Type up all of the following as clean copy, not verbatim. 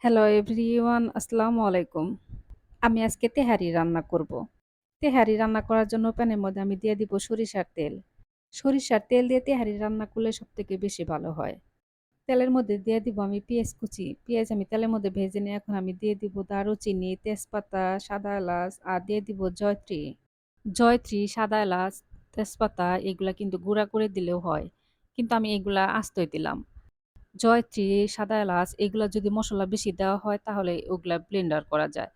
Hello everyone, আসসালামু আলাইকুম। আমি আজকে তেহারি রান্না করব। তেহারি রান্না করার জন্য প্যানের মধ্যে আমি দিয়ে দিব সরিষার তেল। সরিষার তেল দিয়ে তেহারি রান্না করলে সবথেকে বেশি ভালো হয়। তেলের মধ্যে দিয়ে দিব আমি পেঁয়াজ কুচি। পেঁয়াজ আমি তেলের মধ্যে ভেজে নিয়ে এখন আমি দিয়ে দিব দারুচিনি, তেজপাতা, সাদা এলাচ আর দিয়ে দিব জয়ত্রী। জয়ত্রী, সাদা এলাচ, তেজপাতা এগুলা কিন্তু গুঁড়া করে দিলেও হয়। কিন্তু আমি এগুলা আস্তই দিলাম। জয়ত্রী, সাদা এলাচ এগুলা যদি মসলা বেশি দেওয়া হয় তাহলে ওগুলা ব্লেন্ডার করা যায়।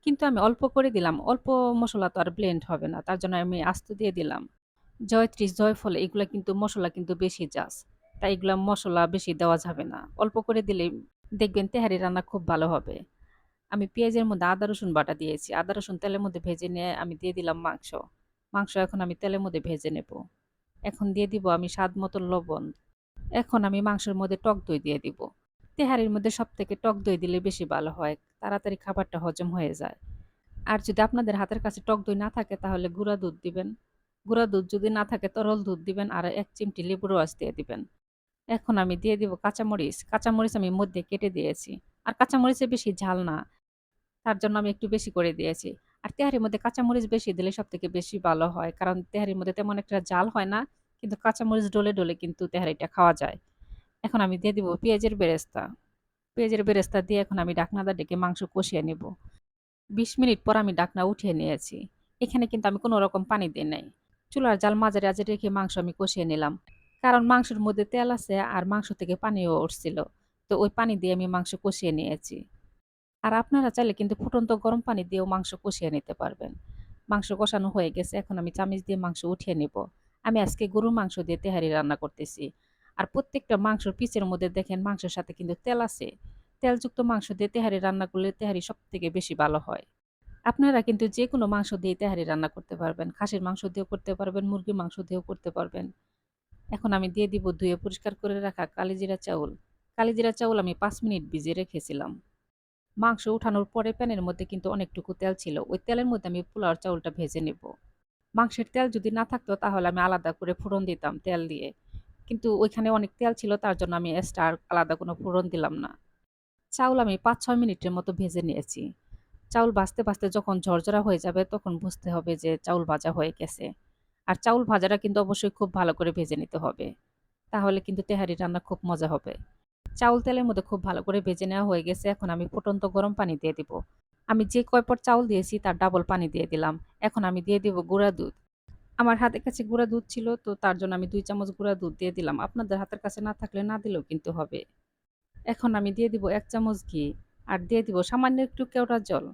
কিন্তু আমি অল্প করে দিলাম। অল্প মসলা তো আর ব্লেন্ড হবে না। তার জন্য আমি আস্ত দিয়ে দিলাম। জয়ত্রী, জয়ফল এগুলা কিন্তু মসলা কিন্তু বেশি জাস। তাই এগুলা মসলা বেশি দেওয়া যাবে না। অল্প করে দিলেই দেখবেন তেহারি রান্না খুব ভালো হবে। আমি পেঁয়াজের মধ্যে আদা রসুন বাটা দিয়েছি। আদা রসুন তেলের মধ্যে ভেজে নিয়ে আমি দিয়ে দিলাম মাংস। মাংস এখন আমি তেলের মধ্যে ভেজে নেব। এখন দিয়ে দিব আমি স্বাদ মতো লবণ। এখন আমি মাংসের মধ্যে টক দই দিয়ে দিব। তেহারির মধ্যে সবথেকে টক দই দিলে বেশি ভালো হয়। তাড়াতাড়ি খাবারটা হজম হয়ে যায়। আর যদি আপনাদের হাতের কাছে টক দই না থাকে তাহলে গুঁড়া দুধ দিবেন। গুঁড়া দুধ যদি না থাকে তরল দুধ দিবেন আর ১ চিমটি লেবুর রস দিয়ে দিবেন। এখন আমি দিয়ে দিব কাঁচামরিচ। কাঁচামরিচ আমি মধ্যে কেটে দিয়েছি। আর কাঁচামরিচে বেশি ঝাল না। তার জন্য আমি একটু বেশি করে দিয়েছি। আর তেহারির মধ্যে কাঁচামরিচ বেশি দিলে সবথেকে বেশি ভালো হয়। কারণ তেহারির মধ্যে তেমন একটা ঝাল হয় না। কিন্তু কাঁচামরিচ ডলে, ডলে কিন্তু তেহারিটা খাওয়া যায়। এখন আমি দিয়ে দিব পেঁয়াজের বেরেস্তা। পেঁয়াজের বেরেস্তা দিয়ে এখন আমি ঢাকনাটা ডেকে মাংস কষিয়ে নেব। ২০ মিনিট পর আমি ঢাকনা উঠিয়ে নিয়েছি। এখানে কিন্তু আমি কোনো রকম পানি দেই নাই। চুলার জাল মাঝারি আঁচে রেখে মাংস আমি কষিয়ে নিলাম। কারণ মাংসের মধ্যে তেল আছে আর মাংস থেকে পানিও উঠছিল। তো ওই পানি দিয়ে আমি মাংস কষিয়ে নিয়েছি। আর আপনারা চাইলে কিন্তু ফুটন্ত গরম পানি দিয়েও মাংস কষিয়ে নিতে পারবেন। মাংস কষানো হয়ে গেছে, এখন আমি চামিচ দিয়ে মাংস উঠিয়ে নেব। আমি আজকে গরুর মাংস দিয়ে তেহারি রান্না করতেছি। আর প্রত্যেকটা মাংসর পিচের মধ্যে দেখেন মাংসের সাথে কিন্তু তেল আছে। তেলযুক্ত মাংস দিয়ে তেহারি রান্না করলে তেহারি সবথেকে বেশি ভালো হয়। আপনারা কিন্তু যেকোনো মাংস দিয়ে তেহারি রান্না করতে পারবেন। খাসির মাংস দিয়েও করতে পারবেন, মুরগির মাংস দিয়েও করতে পারবেন। এখন আমি দিয়ে দিব ধুয়ে পরিষ্কার করে রাখা কালিজিরা চাউল। কালিজিরা চাউল আমি ৫ মিনিট ভিজিয়ে রেখেছিলাম। মাংস উঠানোর পরে প্যানের মধ্যে কিন্তু অনেকটুকু তেল ছিল। ওই তেলের মধ্যে আমি পোলাওর চাউলটা ভেজে নেব। মাংসের তেল যদি না থাকতো তাহলে আমি আলাদা করে ফোড়ন দিতাম তেল দিয়ে। কিন্তু ওইখানে অনেক তেল ছিল তার জন্য আমি এক্সট্রা আর আলাদা কোনো ফোড়ন দিলাম না। চাউল আমি ৫-৬ মিনিটের মতো ভেজে নিয়েছি। চাউল ভাজতে, ভাজতে যখন ঝরঝরা হয়ে যাবে তখন বুঝতে হবে যে চাউল ভাজা হয়ে গেছে। আর চাউল ভাজাটা কিন্তু অবশ্যই খুব ভালো করে ভেজে নিতে হবে। তাহলে কিন্তু তেহারি রান্না খুব মজা হবে। চাউল তেলের মধ্যে খুব ভালো করে ভেজে নেওয়া হয়ে গেছে। এখন আমি ফুটন্ত গরম পানি দিয়ে দিব। আমি যে কয় পট চাউল দিয়েছি তার ডাবল পানি দিয়ে দিলাম। এখন আমি দিয়ে দিব গুঁড়া দুধ। আমার হাতের কাছে গুঁড়া দুধ ছিল তো তার জন্য আমি ২ চামচ গুঁড়া দুধ দিয়ে দিলাম। আপনাদের হাতের কাছে না থাকলে না দিলেও কিন্তু হবে। এখন আমি দিয়ে দিব ১ চামচ ঘি আর দিয়ে দিব সামান্য একটু কেওড়া জল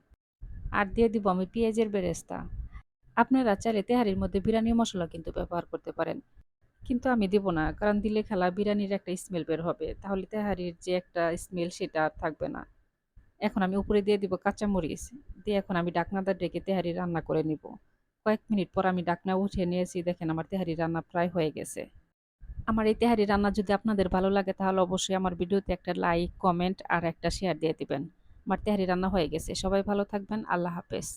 আর দিয়ে দিব আমি পেঁয়াজের বেরেস্তা। আপনারা চাইলে তেহারির মধ্যে বিরিয়ানি মসলা কিন্তু ব্যবহার করতে পারেন। কিন্তু আমি দিব না। কারণ দিলে খেলা বিরিয়ানির একটা স্মেল বের হবে। তাহলে তেহারির যে একটা স্মেল সেটা আর থাকবে না। এখন আমি উপরে দিয়ে দিব কাঁচামরিচ। দিয়ে এখন আমি ঢাকনাটা ঢেকে তেহারি রান্না করে নিব। কয়েক মিনিট পর আমি ঢাকনা উঠিয়ে নিয়েছি। দেখেন আমার তেহারি রান্না প্রায় হয়ে গেছে। আমার এই তেহারি রান্না যদি আপনাদের ভালো লাগে তাহলে অবশ্যই আমার ভিডিওতে একটা লাইক, কমেন্ট আর একটা শেয়ার দিয়ে দিবেন। আমার তেহারি রান্না হয়ে গেছে। সবাই ভালো থাকবেন। আল্লাহ হাফেজ।